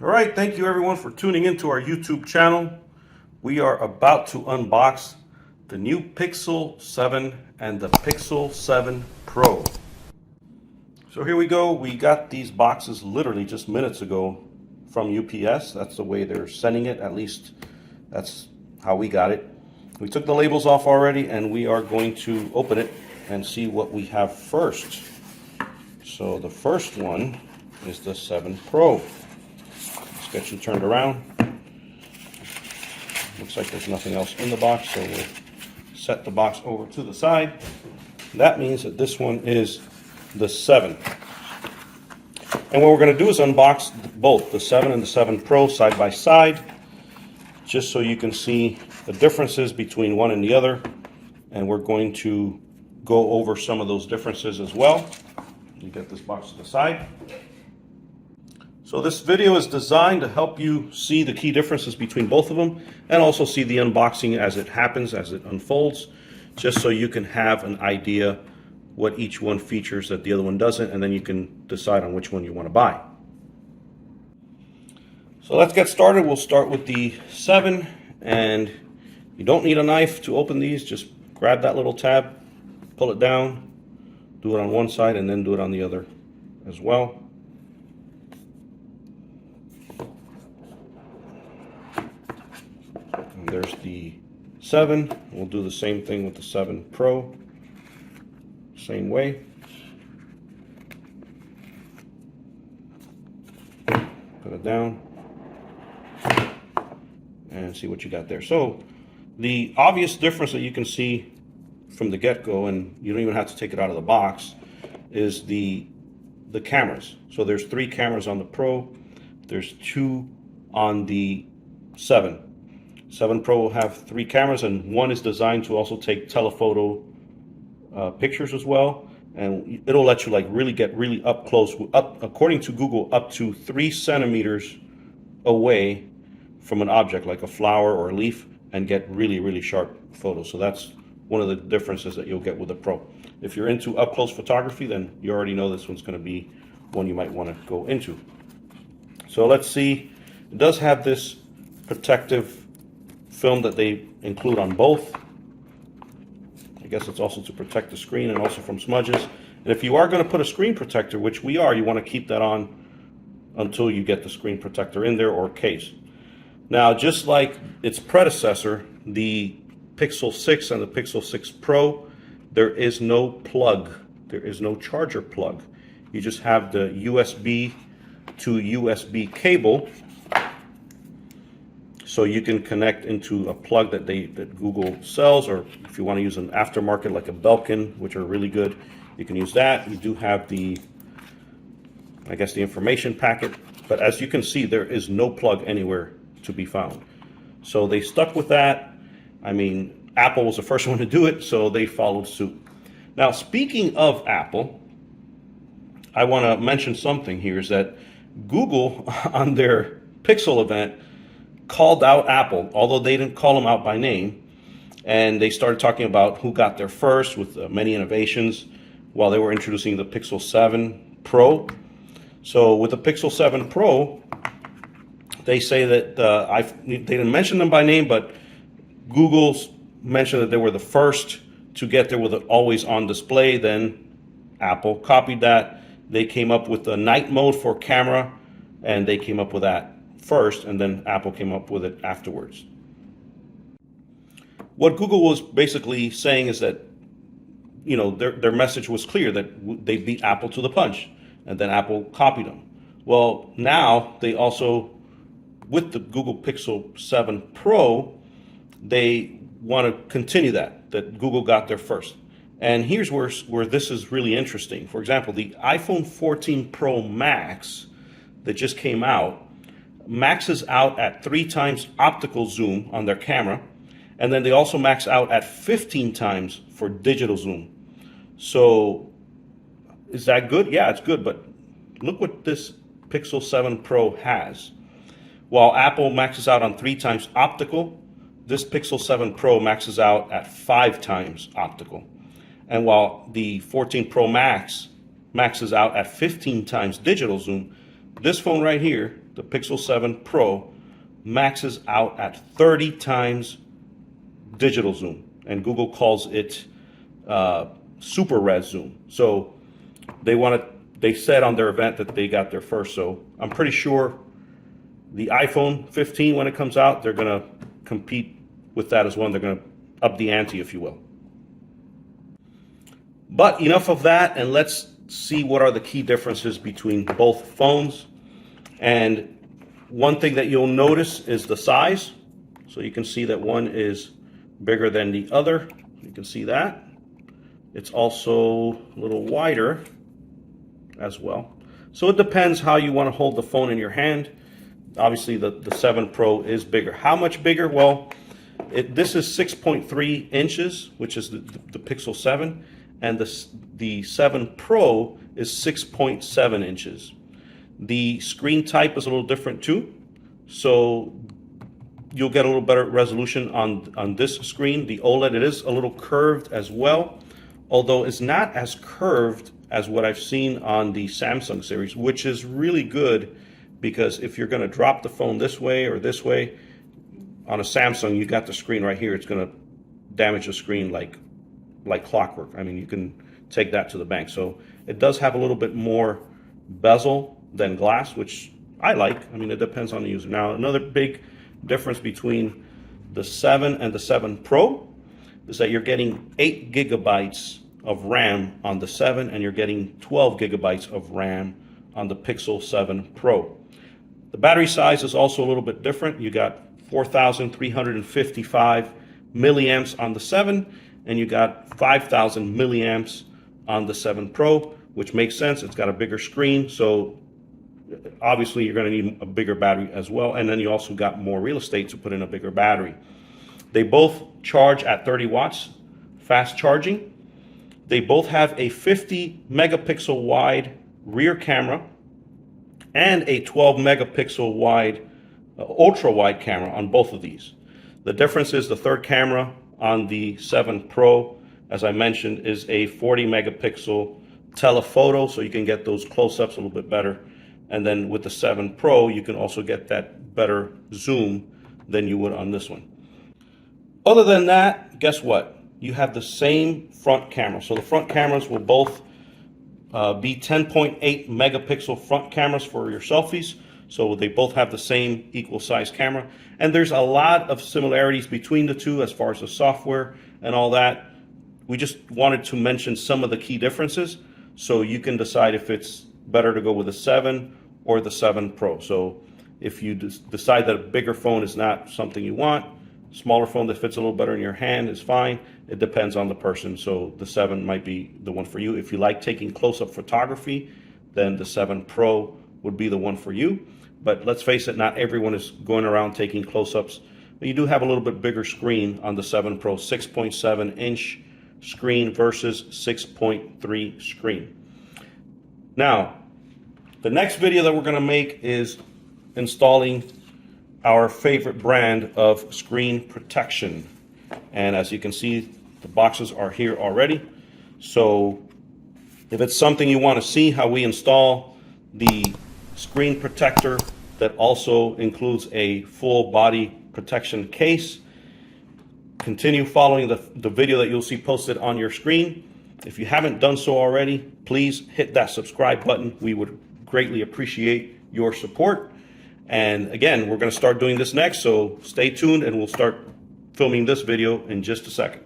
All right, thank you everyone for tuning into our YouTube channel. We are about to unbox the new Pixel 7 and the Pixel 7 Pro. So here we go. We got these boxes literally just minutes ago from UPS. That's the way they're sending it, at least that's how we got it. We took the labels off already and we are going to open it and see what we have first. So the first one is the 7 Pro. Let's get you turned around. Looks like there's nothing else in the box, so we'll set the box over to the side. That means that this one is the 7. And what we're going to do is unbox both the 7 and the 7 Pro side by side, just so you can see the differences between one and the other. And we're going to go over some of those differences as well. You get this box to the side. So this video is designed to help you see the key differences between both of them and also see the unboxing as it happens, as it unfolds, just so you can have an idea what each one features that the other one doesn't, and then you can decide on which one you want to buy. So let's get started. We'll start with the 7, and you don't need a knife to open these. Just grab that little tab, pull it down, do it on one side and then do it on the other as well. And there's the 7. We'll do the same thing with the 7 Pro. Same way. Put it down and see what you got there. So the obvious difference that you can see from the get-go, and you don't even have to take it out of the box, is the cameras. So there's 3 cameras on the Pro. There's 2 on the 7. 7 Pro will have 3 cameras, and one is designed to also take telephoto pictures as well, and it'll let you like really get really up close, up, according to Google, up to 3 centimeters away from an object like a flower or a leaf, and get really sharp photos. So that's one of the differences that you'll get with the Pro. If you're into up close photography, then you already know this one's going to be one you might want to go into. So let's see. It does have this protective film that they include on both. I guess it's also to protect the screen and also from smudges. And if you are going to put a screen protector, which we are, you want to keep that on until you get the screen protector in there or case. Now, just like its predecessor, the Pixel 6 and the Pixel 6 Pro, there is no plug. There is no charger plug. You just have the USB to USB cable, so you can connect into a plug that Google sells, or if you want to use an aftermarket like a Belkin, which are really good, you can use that. You do have the, I guess, the information packet, but as you can see, there is no plug anywhere to be found. So they stuck with that. I mean, Apple was the first one to do it, so they followed suit. Now, speaking of Apple, I want to mention something here, is that Google on their Pixel event called out Apple, although they didn't call them out by name, and they started talking about who got there first with many innovations while they were introducing the Pixel 7 Pro. So with the Pixel 7 Pro, they say that they didn't mention them by name, but Google mentioned that they were the first to get there with an always-on display. Then Apple copied that. They came up with the night mode for camera, and they came up with that first, and then Apple came up with it afterwards. What Google was basically saying is that, you know, their message was clear, that they beat Apple to the punch, and then Apple copied them. Well, now they also, with the Google Pixel 7 Pro, they want to continue that Google got there first. And here's where this is really interesting. For example, the iPhone 14 Pro Max that just came out maxes out at 3 times optical zoom on their camera, and then they also max out at 15 times for digital zoom. So is that good? Yeah, it's good, but look what this Pixel 7 Pro has. While Apple maxes out on 3 times optical, this Pixel 7 Pro maxes out at 5 times optical. And while the 14 Pro Max maxes out at 15 times digital zoom, this phone right here the Pixel 7 Pro maxes out at 30 times digital zoom, and Google calls it super res zoom. So they said on their event that they got there first. So I'm pretty sure the iPhone 15, when it comes out, they're gonna compete with that as well. They're gonna up the ante, if you will. But enough of that, and let's see what are the key differences between both phones. And one thing that you'll notice is the size. So you can see that one is bigger than the other. You can see that. It's also a little wider as well. So it depends how you want to hold the phone in your hand. Obviously the 7 Pro is bigger. How much bigger? Well, this is 6.3 inches, which is the Pixel 7, and the 7 Pro is 6.7 inches. The screen type is a little different too, so you'll get a little better resolution on this screen. The OLED, it is a little curved as well, although it's not as curved as what I've seen on the Samsung series, which is really good, because if you're going to drop the phone this way or this way, on a Samsung, you got the screen right here. It's going to damage the screen like clockwork. I mean, you can take that to the bank. So it does have a little bit more bezel than glass, which I like. I mean, it depends on the user. Now, another big difference between the 7 and the 7 Pro is that you're getting 8 gigabytes of RAM on the 7, and you're getting 12 gigabytes of RAM on the Pixel 7 Pro. The battery size is also a little bit different. You got 4,355 milliamps on the 7, and you got 5,000 milliamps on the 7 Pro, which makes sense. It's got a bigger screen, so obviously you're going to need a bigger battery as well, and then you also got more real estate to put in a bigger battery. They both charge at 30 watts, fast charging. They both have a 50 megapixel wide rear camera and a 12 megapixel wide ultra wide camera on both of these. The difference is the third camera on the 7 Pro, as I mentioned, is a 40 megapixel telephoto, so you can get those close-ups a little bit better. And then with the 7 Pro, you can also get that better zoom than you would on this one. Other than that, guess what? You have the same front camera. So the front cameras will both be 10.8 megapixel front cameras for your selfies. So they both have the same equal size camera. And there's a lot of similarities between the two as far as the software and all that. We just wanted to mention some of the key differences so you can decide if it's better to go with the 7 or the 7 Pro. So if you decide that a bigger phone is not something you want, smaller phone that fits a little better in your hand is fine. It depends on the person. So the 7 might be the one for you. If you like taking close-up photography, then the 7 Pro would be the one for you. But let's face it, not everyone is going around taking close-ups. But you do have a little bit bigger screen on the 7 Pro, 6.7 inch screen versus 6.3 screen. Now, the next video that we're going to make is installing our favorite brand of screen protection. And as you can see, the boxes are here already. So if it's something you want to see how we install the screen protector that also includes a full body protection case, continue following the video that you'll see posted on your screen. If you haven't done so already, please hit that subscribe button. We would greatly appreciate your support. And again, we're going to start doing this next, so stay tuned and we'll start filming this video in just a second.